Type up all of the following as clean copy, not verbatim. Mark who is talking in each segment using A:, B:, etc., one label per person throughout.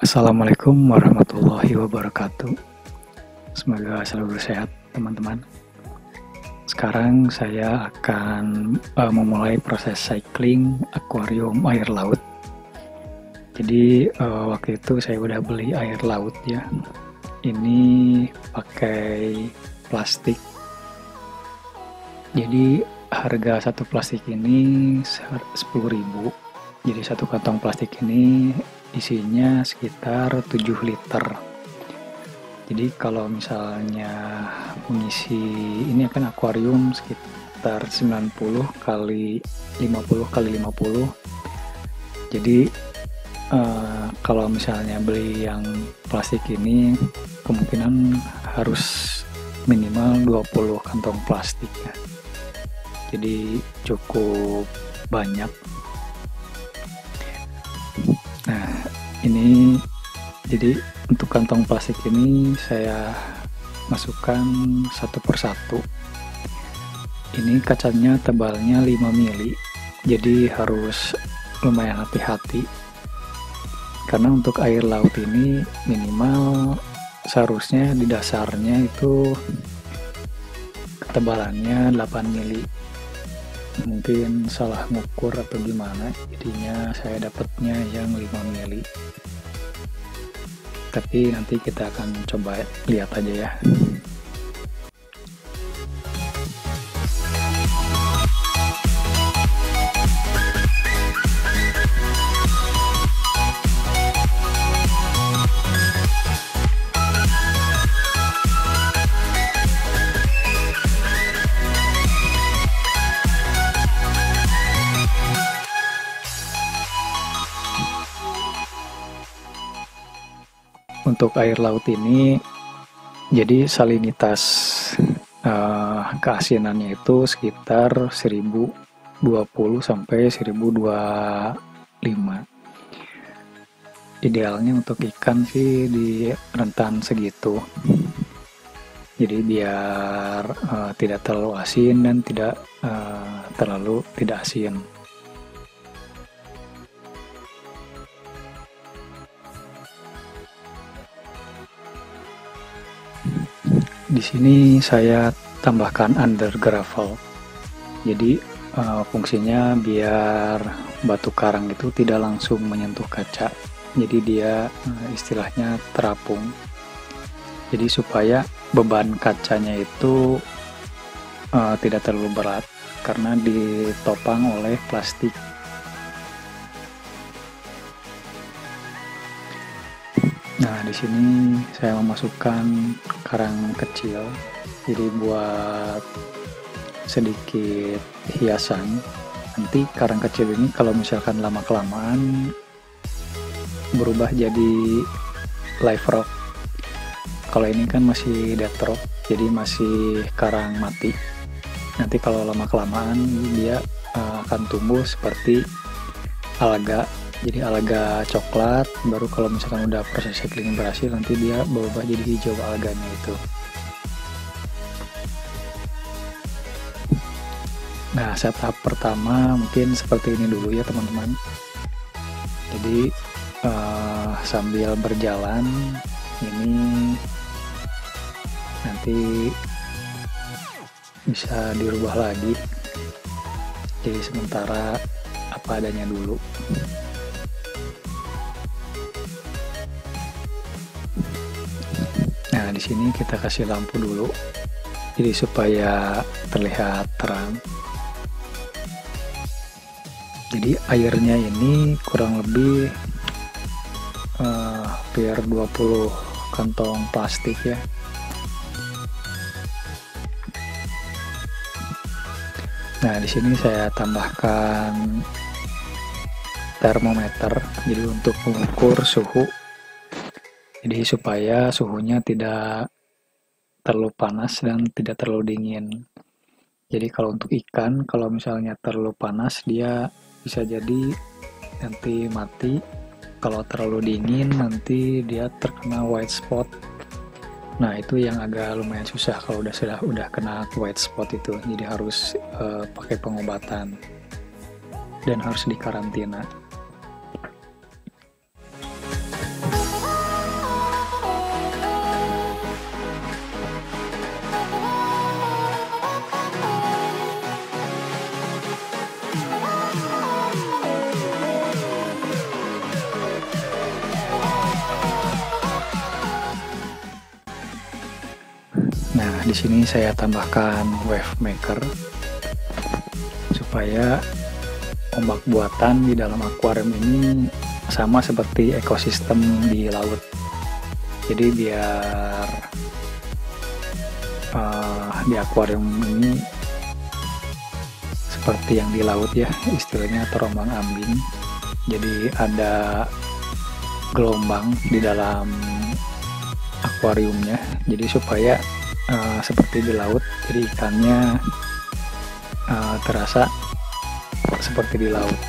A: Assalamualaikum warahmatullahi wabarakatuh. Semoga selalu sehat teman-teman. Sekarang saya akan memulai proses cycling akuarium air laut. Jadi waktu itu saya udah beli air laut ya. Ini pakai plastik. Jadi harga satu plastik ini 10.000. Jadi satu kantong plastik ini isinya sekitar 7 liter. Jadi kalau misalnya mengisi ini akan akuarium sekitar 90 kali 50 kali 50. Jadi kalau misalnya beli yang plastik ini kemungkinan harus minimal 20 kantong plastik ya. Jadi cukup banyak. Nah, ini jadi untuk kantong plastik ini saya masukkan satu persatu. Ini kacanya tebalnya 5 mili, jadi harus lumayan hati-hati. Karena untuk air laut ini minimal seharusnya di dasarnya itu ketebalannya 8 mili. Mungkin salah ngukur atau gimana, jadinya saya dapatnya yang 5 mili. Tapi nanti kita akan coba lihat aja ya. Untuk air laut ini, jadi salinitas keasinannya itu sekitar 1020 sampai 1025. Idealnya untuk ikan sih di rentan segitu. Jadi biar tidak terlalu asin dan tidak terlalu tidak asin. Di sini saya tambahkan under gravel. Jadi fungsinya biar batu karang itu tidak langsung menyentuh kaca. Jadi dia istilahnya terapung. Jadi supaya beban kacanya itu tidak terlalu berat karena ditopang oleh plastik. Nah, di sini saya memasukkan karang kecil, jadi buat sedikit hiasan. Nanti karang kecil ini kalau misalkan lama-kelamaan berubah jadi live rock. Kalau ini kan masih dead rock, jadi masih karang mati. Nanti kalau lama-kelamaan dia akan tumbuh seperti alga. Jadi alga coklat, baru kalau misalkan udah proses cycling berhasil nanti dia berubah jadi hijau alganya itu. Nah, setup pertama mungkin seperti ini dulu ya teman-teman. Jadi sambil berjalan ini nanti bisa dirubah lagi. Jadi sementara apa adanya dulu. Nah, di sini kita kasih lampu dulu, jadi supaya terlihat terang. Jadi airnya ini kurang lebih hampir 20 kantong plastik ya. Nah, di sini saya tambahkan termometer, jadi untuk mengukur suhu. Jadi supaya suhunya tidak terlalu panas dan tidak terlalu dingin. Jadi kalau untuk ikan, kalau misalnya terlalu panas dia bisa jadi nanti mati. Kalau terlalu dingin nanti dia terkena white spot. Nah, itu yang agak lumayan susah kalau udah kena white spot itu. Jadi harus pakai pengobatan dan harus dikarantina. di sini saya tambahkan wave maker supaya ombak buatan di dalam akuarium ini sama seperti ekosistem di laut. Jadi biar di akuarium ini seperti yang di laut ya, istilahnya terombang-ambing. Jadi ada gelombang di dalam akuariumnya, jadi supaya seperti di laut, jadi ikannya terasa seperti di laut.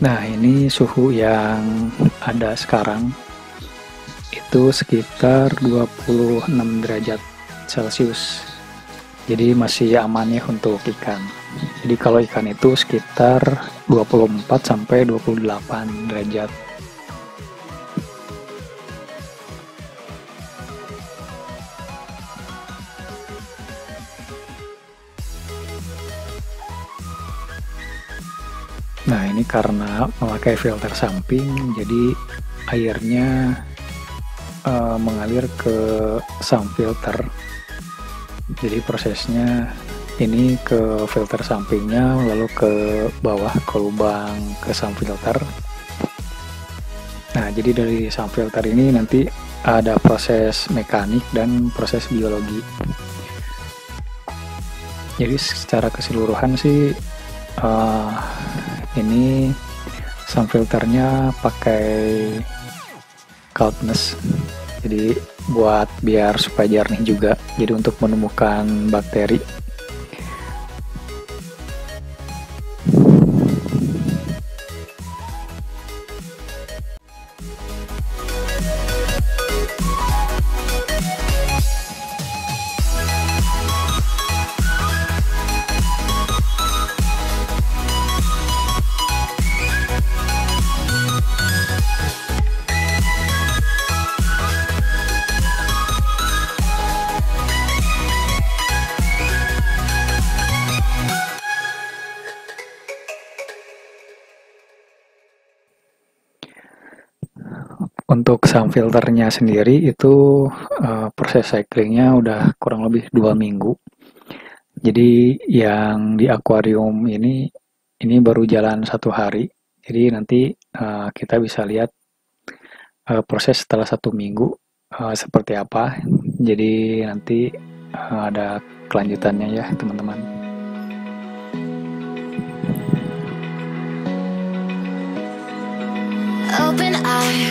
A: Nah, ini suhu yang ada sekarang itu sekitar 26 derajat Celcius. Jadi masih aman ya untuk ikan. Jadi kalau ikan itu sekitar 24 sampai 28 derajat. Nah, ini karena memakai filter samping, jadi airnya mengalir ke sump filter. Jadi prosesnya ini ke filter sampingnya, lalu ke bawah ke lubang ke sump filter. Nah, jadi dari sump filter ini nanti ada proses mekanik dan proses biologi. Jadi secara keseluruhan sih ini sump filternya pakai coldness, jadi buat biar supaya jernih juga, jadi untuk menemukan bakteri. Untuk sump filternya sendiri itu proses cyclingnya udah kurang lebih 2 minggu. Jadi yang di akuarium ini baru jalan 1 hari. Jadi nanti kita bisa lihat proses setelah 1 minggu seperti apa. Jadi nanti ada kelanjutannya ya teman-teman.
B: Open eye,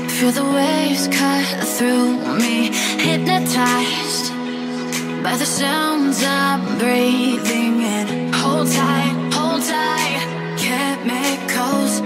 B: feel the waves cut through me, hypnotized by the sounds I'm breathing in. Hold tight, chemicals